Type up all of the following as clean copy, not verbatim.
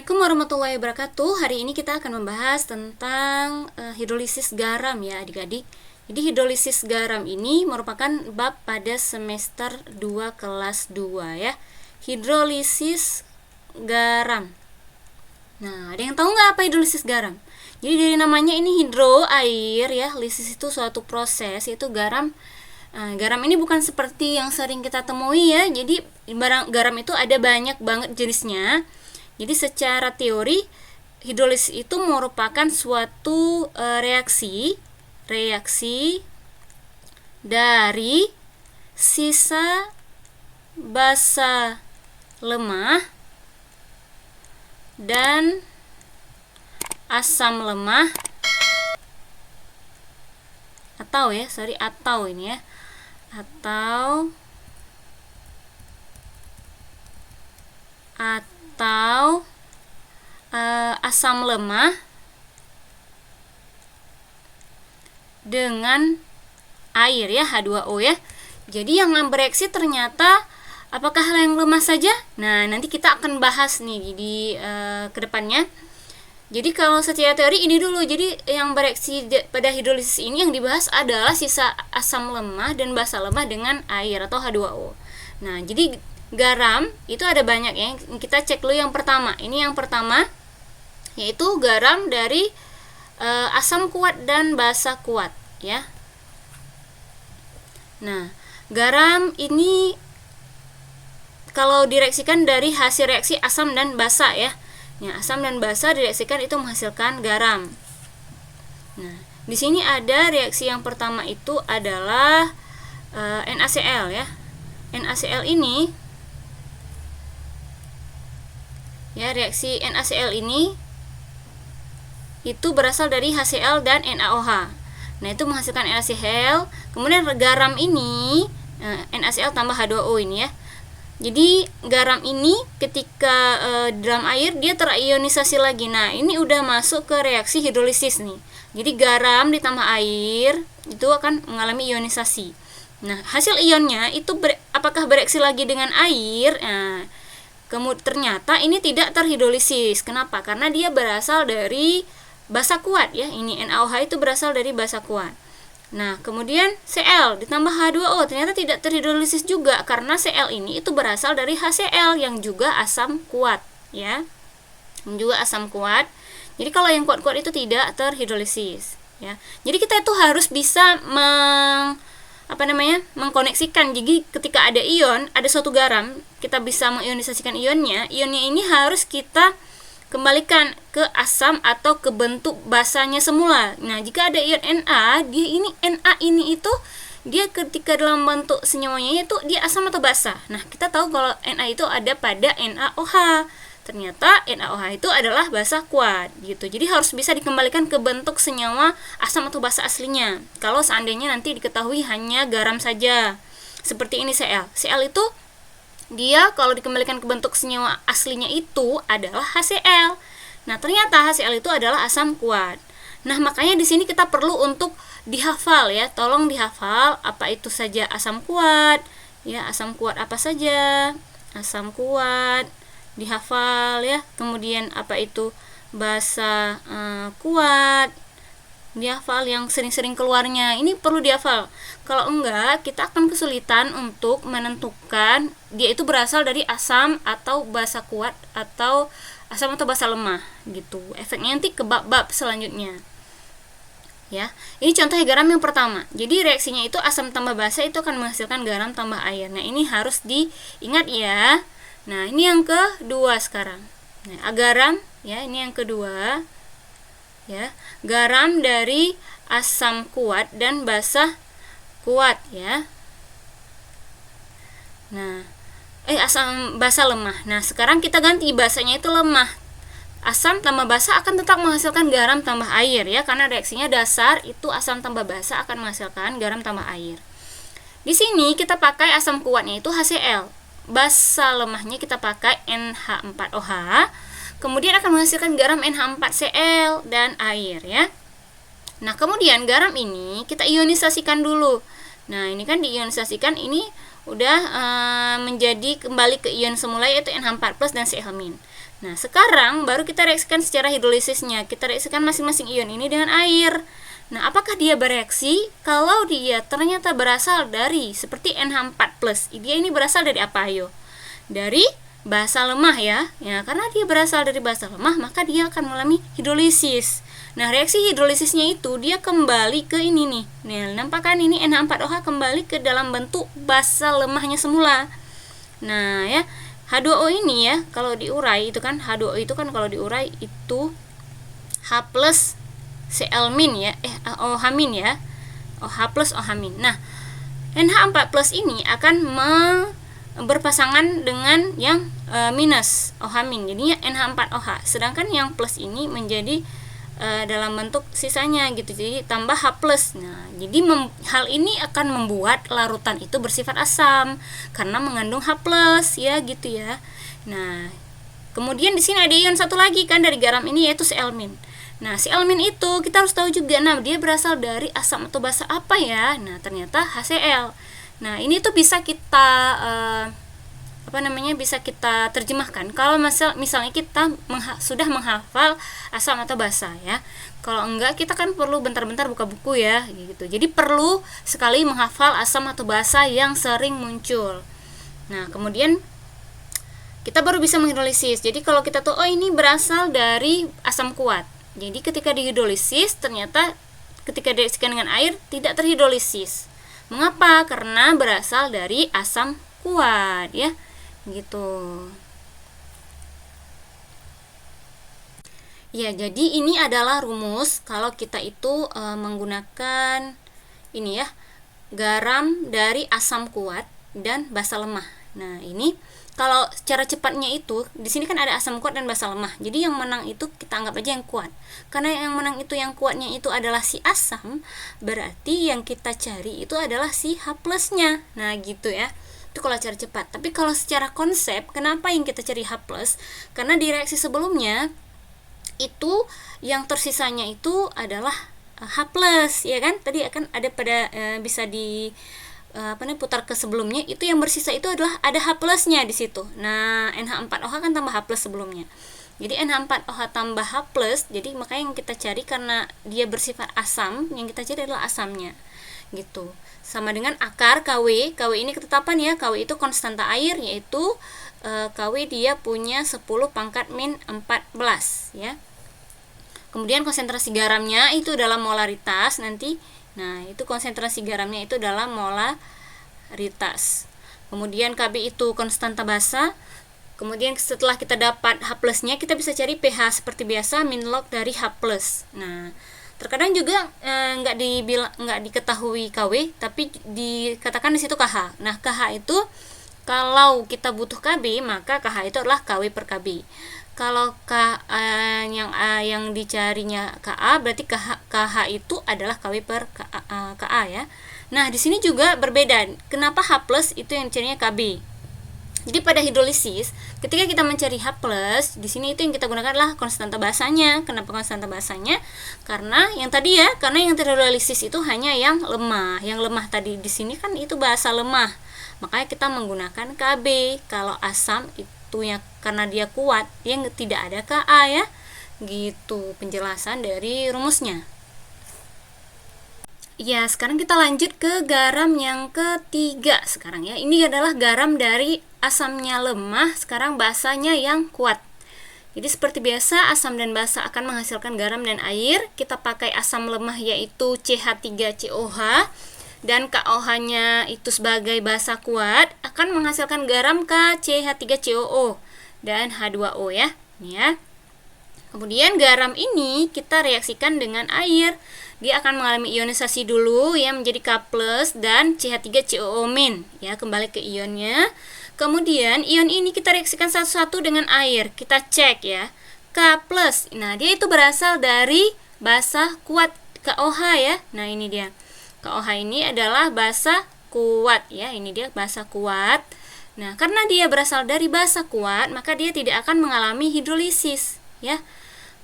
Assalamualaikum warahmatullahi wabarakatuh. Hari ini kita akan membahas tentang hidrolisis garam ya adik-adik. Jadi hidrolisis garam ini merupakan bab pada semester 2 kelas 2 ya. Hidrolisis garam. Nah, ada yang tahu nggak apa hidrolisis garam? Jadi dari namanya ini hidro, air ya. Lisis itu suatu proses, yaitu garam. Garam ini bukan seperti yang sering kita temui ya. Jadi garam itu ada banyak banget jenisnya. Jadi secara teori hidrolisis itu merupakan suatu reaksi dari sisa basa lemah dan asam lemah atau ini ya atau asam lemah dengan air ya, H2O ya. Jadi yang bereaksi ternyata apakah hal yang lemah saja? Nah, nanti kita akan bahas nih di kedepannya. Jadi kalau secara teori ini dulu, jadi yang bereaksi pada hidrolisis ini yang dibahas adalah sisa asam lemah dan basa lemah dengan air atau H2O. Nah, jadi garam itu ada banyak ya. Kita cek dulu yang pertama. Ini yang pertama yaitu garam dari asam kuat dan basa kuat ya. Nah, garam ini kalau direaksikan dari hasil reaksi asam dan basa ya. Ya, asam dan basa direaksikan itu menghasilkan garam. Nah, di sini ada reaksi yang pertama itu adalah NaCl ya. NaCl ini ya, reaksi NaCl ini itu berasal dari HCl dan NaOH. Nah, itu menghasilkan NaCl. Kemudian garam ini NaCl tambah H2O ini ya. Jadi garam ini ketika dalam air dia terionisasi lagi. Nah, ini udah masuk ke reaksi hidrolisis nih. Jadi garam ditambah air itu akan mengalami ionisasi. Nah, hasil ionnya itu apakah bereaksi lagi dengan air? Nah, kemudian ternyata ini tidak terhidrolisis. Kenapa? Karena dia berasal dari basa kuat ya. Ini NaOH itu berasal dari basa kuat. Nah, kemudian Cl ditambah H2O ternyata tidak terhidrolisis juga karena Cl ini itu berasal dari HCl yang juga asam kuat ya. Yang juga asam kuat. Jadi kalau yang kuat-kuat itu tidak terhidrolisis ya. Jadi kita itu harus bisa mengkoneksikan. Jadi ketika ada ion, ada suatu garam, kita bisa mengionisasikan ionnya. Ionnya ini harus kita kembalikan ke asam atau ke bentuk basanya semula. Nah, jika ada ion Na, Na ini itu dia ketika dalam bentuk senyawanya itu dia asam atau basa. Nah, kita tahu kalau Na itu ada pada NaOH. Ternyata NaOH itu adalah basa kuat gitu. Jadi harus bisa dikembalikan ke bentuk senyawa asam atau basa aslinya. Kalau seandainya nanti diketahui hanya garam saja. Seperti ini Cl. Cl itu dia kalau dikembalikan ke bentuk senyawa aslinya itu adalah HCl. Nah, ternyata HCl itu adalah asam kuat. Nah, makanya di sini kita perlu untuk dihafal ya. Tolong dihafal apa itu saja asam kuat. Ya, asam kuat apa saja? Asam kuat dihafal ya. Kemudian apa itu basa kuat? Dihafal yang sering-sering keluarnya. Ini perlu dihafal. Kalau enggak, kita akan kesulitan untuk menentukan dia itu berasal dari asam atau basa kuat atau asam atau basa lemah gitu. Efeknya nanti ke bab-bab selanjutnya. Ya. Ini contohnya garam yang pertama. Jadi reaksinya itu asam tambah basa itu akan menghasilkan garam tambah air. Nah, ini harus diingat ya. Nah, ini yang kedua sekarang. Nah, garam ya, ini yang kedua. Ya, garam dari asam kuat dan basa kuat ya. Nah, asam basa lemah. Nah, sekarang kita ganti basanya itu lemah. Asam tambah basa akan tetap menghasilkan garam tambah air ya, karena reaksinya dasar itu asam tambah basa akan menghasilkan garam tambah air. Di sini kita pakai asam kuatnya itu HCl. Basa lemahnya kita pakai NH4OH. Kemudian akan menghasilkan garam NH4Cl dan air ya. Nah, kemudian garam ini kita ionisasikan dulu. Nah, ini kan diionisasikan, ini udah menjadi kembali ke ion semula yaitu NH4+ dan Cl-. Nah, sekarang baru kita reaksikan secara hidrolisisnya. Kita reaksikan masing-masing ion ini dengan air. Nah, apakah dia bereaksi? Kalau dia ternyata berasal dari seperti NH4+, dia ini berasal dari apa, ayo? Dari basa lemah ya. Ya, karena dia berasal dari basa lemah, maka dia akan mengalami hidrolisis. Nah, reaksi hidrolisisnya itu dia kembali ke ini nih. Nah, nampak kan ini NH4OH kembali ke dalam bentuk basa lemahnya semula. Nah, ya, H2O ini ya, kalau diurai itu kan H2O itu kan kalau diurai itu H+ Cl- ya, OH- ya. OH+ OH-. Nah, NH4+ ini akan berpasangan dengan yang minus OH-. Jadinya NH4OH. Sedangkan yang plus ini menjadi dalam bentuk sisanya gitu. Jadi tambah H+. Nah, jadi hal ini akan membuat larutan itu bersifat asam karena mengandung H+ ya gitu ya. Nah, kemudian di sini ada ion satu lagi kan dari garam ini, yaitu Cl-. Nah, Cl- itu kita harus tahu juga, nah dia berasal dari asam atau basa apa ya? Nah, ternyata HCl. Nah, ini tuh bisa kita bisa kita terjemahkan kalau misalnya kita sudah menghafal asam atau basa ya. Kalau enggak, kita kan perlu bentar-bentar buka buku ya gitu. Jadi perlu sekali menghafal asam atau basa yang sering muncul. Nah, kemudian kita baru bisa menghidrolisis. Jadi kalau kita tahu, oh ini berasal dari asam kuat. Jadi ketika dihidrolisis, ternyata ketika direaksikan dengan air tidak terhidrolisis. Mengapa? Karena berasal dari asam kuat ya. Gitu. Ya, jadi ini adalah rumus kalau kita itu menggunakan ini ya, garam dari asam kuat dan basa lemah. Nah, ini kalau cara cepatnya itu di sini kan ada asam kuat dan basa lemah. Jadi yang menang itu kita anggap aja yang kuat. Karena yang menang itu yang kuatnya itu adalah si asam, berarti yang kita cari itu adalah si H+-nya. Nah, gitu ya. Itu kalau cara cepat. Tapi kalau secara konsep, kenapa yang kita cari H+? Karena di reaksi sebelumnya itu yang tersisanya itu adalah H+, ya kan? Tadi akan ada pada bisa di putar ke sebelumnya, itu yang bersisa itu adalah ada H+-nya di situ. Nah, NH4OH kan tambah H+ sebelumnya. Jadi NH4OH tambah H+, jadi makanya yang kita cari karena dia bersifat asam, yang kita cari adalah asamnya. Gitu. Sama dengan akar KW. KW ini ketetapan ya, KW itu konstanta air, yaitu KW dia punya 10 pangkat min 14 ya. Kemudian konsentrasi garamnya itu dalam molaritas nanti. Nah, itu konsentrasi garamnya itu dalam molaritas. Kemudian Kb itu konstanta basa. Kemudian setelah kita dapat H+-nya, kita bisa cari pH seperti biasa, min log dari H+. Nah, terkadang juga nggak diketahui Kw, tapi dikatakan di situ KH. Nah, KH itu kalau kita butuh Kb, maka KH itu adalah Kw per Kb. Kalau yang dicarinya Ka, berarti KH itu adalah Kw per Ka ya. Nah, di sini juga berbeda. Kenapa H+ itu yang dicarinya Kb? Jadi pada hidrolisis, ketika kita mencari H+, di sini itu yang kita gunakan adalah konstanta basanya. Kenapa konstanta basanya? Karena yang tadi ya, karena yang terhidrolisis itu hanya yang lemah. Yang lemah tadi di sini kan itu basa lemah. Makanya kita menggunakan Kb. Kalau asam itu ya karena dia kuat, dia tidak ada Ka ya. Gitu penjelasan dari rumusnya. Ya, sekarang kita lanjut ke garam yang ketiga sekarang ya. Ini adalah garam dari asamnya lemah, sekarang basanya yang kuat. Jadi seperti biasa, asam dan basa akan menghasilkan garam dan air. Kita pakai asam lemah yaitu CH3COH, dan KOH-nya itu sebagai basa kuat akan menghasilkan garam KCH3COO dan H2O ya. Ini ya. Kemudian garam ini kita reaksikan dengan air. Dia akan mengalami ionisasi dulu ya menjadi K+ dan CH3COO-. Ya, kembali ke ionnya. Kemudian ion ini kita reaksikan satu-satu dengan air. Kita cek ya. K+. Nah, dia itu berasal dari basa kuat KOH ya. Nah, ini dia. KOH ini adalah basa kuat ya. Ini dia basa kuat. Nah, karena dia berasal dari basa kuat, maka dia tidak akan mengalami hidrolisis ya.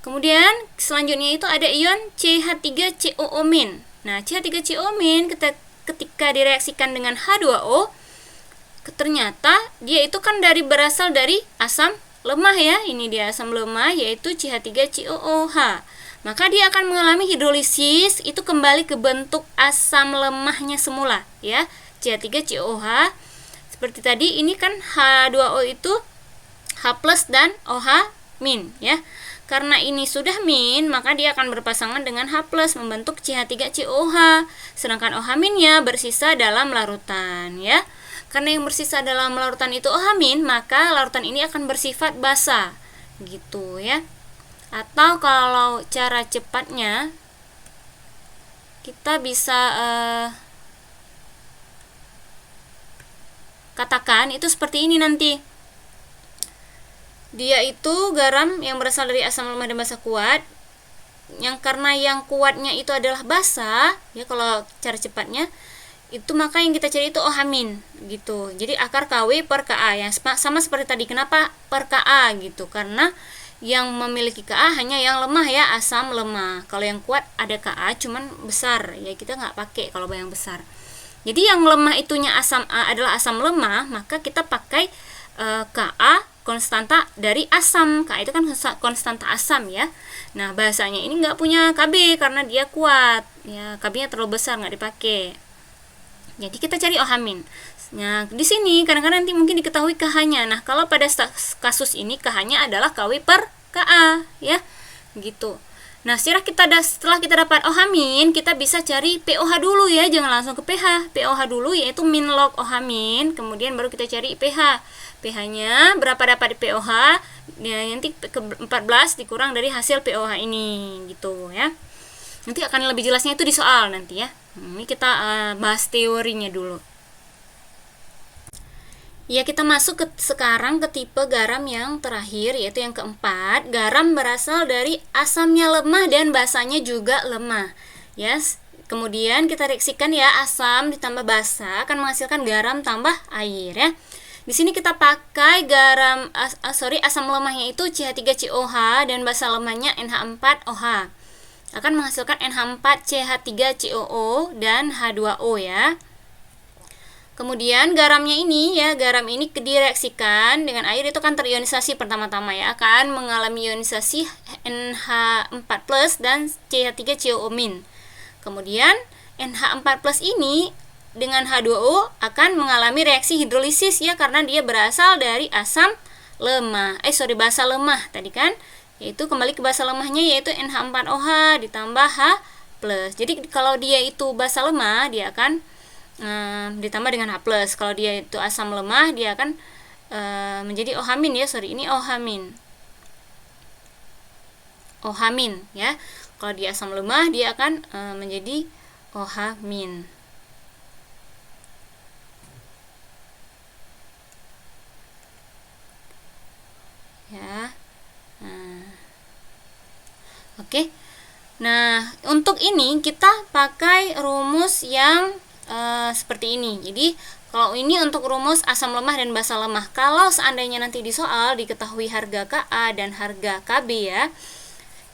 Kemudian selanjutnya itu ada ion CH3COO-. Nah, CH3COO- ketika direaksikan dengan H2O, ternyata dia itu kan berasal dari asam lemah ya, ini dia asam lemah yaitu CH3COOH. Maka dia akan mengalami hidrolisis, itu kembali ke bentuk asam lemahnya semula ya, CH3COOH. Seperti tadi ini kan H2O itu H+ dan OH- ya. Karena ini sudah min, maka dia akan berpasangan dengan H+ membentuk CH3COOH. Sedangkan OH- bersisa dalam larutan ya. Karena yang bersisa dalam larutan itu OH-, maka larutan ini akan bersifat basa. Gitu ya. Atau kalau cara cepatnya kita bisa katakan itu seperti ini nanti. Dia itu garam yang berasal dari asam lemah dan basa kuat. Yang karena yang kuatnya itu adalah basa, ya kalau cara cepatnya itu maka yang kita cari itu OH- gitu. Jadi akar KW per Ka yang sama seperti tadi. Kenapa per Ka gitu? Karena yang memiliki Ka hanya yang lemah ya, asam lemah. Kalau yang kuat ada Ka cuman besar, ya kita nggak pakai kalau yang besar. Jadi yang lemah itunya adalah asam lemah, maka kita pakai Ka konstanta dari asam. Ka itu kan konstanta asam ya. Nah bahasanya ini nggak punya Kb karena dia kuat ya, Kb-nya terlalu besar nggak dipakai. Jadi kita cari OH-. Nah di sini kadang-kadang nanti mungkin diketahui KH-nya. Nah kalau pada kasus ini KH-nya adalah KW per Ka ya, gitu. Nah setelah kita dapat OH-, kita bisa cari pOH dulu ya, jangan langsung ke pH. pOH dulu yaitu min log OH-, kemudian baru kita cari pH. pH-nya berapa dapat di pOH, ya, nanti ke 14 dikurang dari hasil pOH ini gitu ya. Nanti akan lebih jelasnya itu di soal nanti ya. Ini kita bahas teorinya dulu. Ya kita masuk sekarang ke tipe garam yang terakhir, yaitu yang keempat. Garam berasal dari asamnya lemah dan basanya juga lemah. Yes. Kemudian kita reaksikan ya, asam ditambah basa akan menghasilkan garam tambah air ya. Di sini kita pakai asam lemahnya itu CH3COH dan basa lemahnya NH4OH. Akan menghasilkan NH4CH3COO dan H2O ya. Kemudian garam ini direaksikan dengan air, itu kan terionisasi pertama-tama ya, akan mengalami ionisasi NH4+ dan CH3COO-. Kemudian NH4+ ini dengan H2O akan mengalami reaksi hidrolisis ya, karena dia berasal dari asam lemah. Basa lemah tadi kan, yaitu kembali ke basa lemahnya yaitu NH4OH ditambah H+. Jadi kalau dia itu basa lemah dia akan ditambah dengan H+. Kalau dia itu asam lemah dia akan menjadi OH- ya. Ini OH-. OH- ya. Kalau dia asam lemah dia akan menjadi OH-. Ya. Oke. Nah, untuk ini kita pakai rumus yang seperti ini. Jadi kalau ini untuk rumus asam lemah dan basa lemah. Kalau seandainya nanti di soal diketahui harga Ka dan harga Kb ya,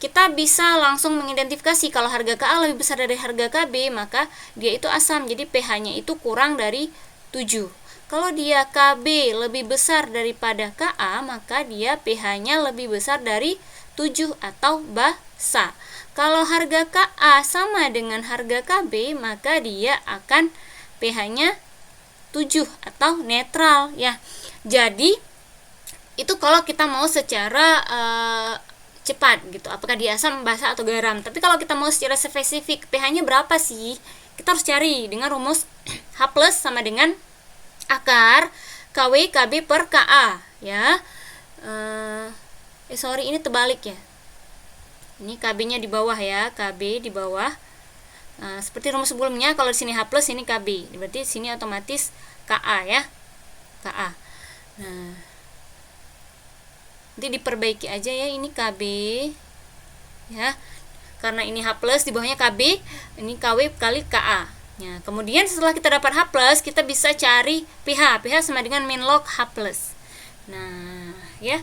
kita bisa langsung mengidentifikasi kalau harga Ka lebih besar dari harga Kb, maka dia itu asam. Jadi pH-nya itu kurang dari 7. Kalau dia Kb lebih besar daripada Ka, maka dia pH-nya lebih besar dari 7 atau basa. Kalau harga Ka sama dengan harga Kb, maka dia akan pH-nya 7 atau netral ya. Jadi itu kalau kita mau secara cepat gitu, apakah dia asam, basa atau garam. Tapi kalau kita mau secara spesifik pH-nya berapa sih, kita harus cari dengan rumus H+ sama dengan akar KW Kb per Ka ya. Ini terbalik ya. Ini Kb-nya di bawah ya, Kb di bawah. Seperti rumus sebelumnya, kalau di sini H+, ini Kb. Berarti sini otomatis Ka ya. Ka. Nah, nanti diperbaiki aja ya, ini Kb ya. Karena ini H+, di bawahnya Kb, ini KW kali Ka. Ya, kemudian setelah kita dapat H+, kita bisa cari pH. pH sama dengan min log H+. Nah, ya.